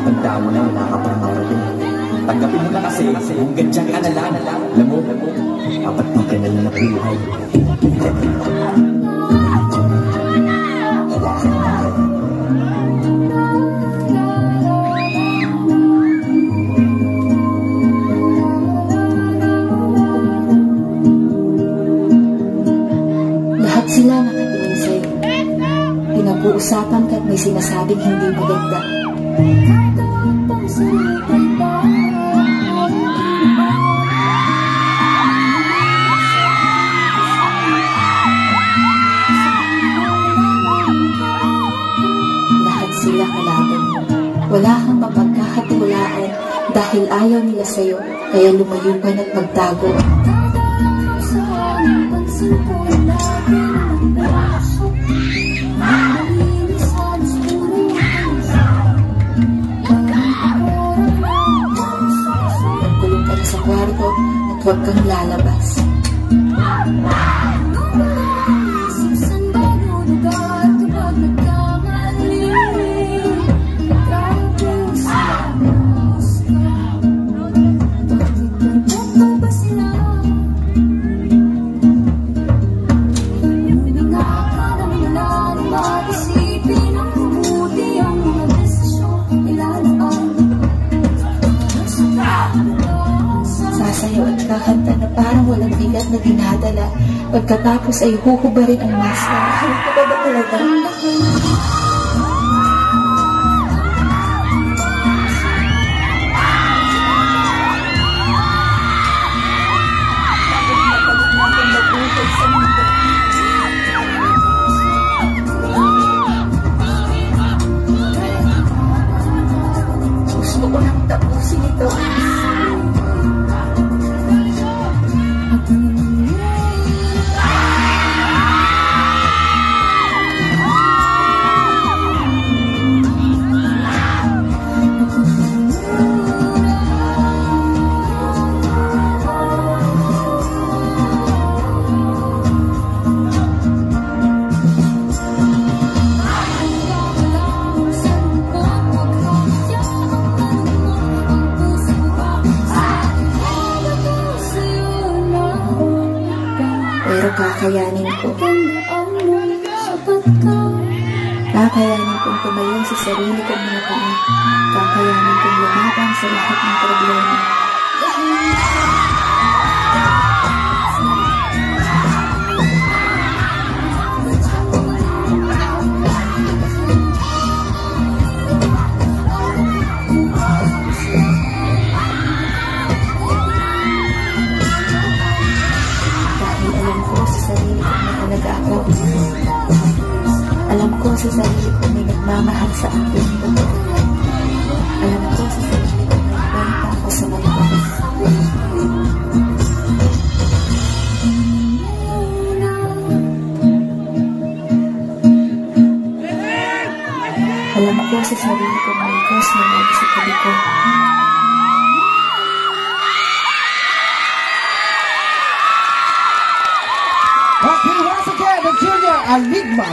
magdamo na wala ka pang marating. Tanggapin mo na kasi kung ganyan ka na lang. Alam mo, dapat di ka na lang nabuhay. Lahat sila nakatingin sa'yo. Pinag-uusapan ka at may sinasabing hindi maganda. Lahat sila kalaban mo. Wala kang mapagkakatiwalaan dahil ayaw nila sa'yo, kaya lumayo ka at magtago. Magkulong ka na sa kwarto at huwag kang lalabas. Sasayaw at kakanta na parang walang bigat na dinadala. Pagkatapos ay huhubarin ang maska. Ano ka ba talaga? Gusto ko nang tapusin ito. Pero kakayanin ko. Kakayanin kong tumayo sa sarili kong mga paa. Kakayanin kong lumaban sa lahat ng problema. Alam ko sa sarili ko may nagmamahal sa akin. Alam ko sa sarili ko may kwenta ako sa mga. Alam ko sa sarili ko may Diyos na may sa tabi ko. Okay, once again, the Junior Enigma.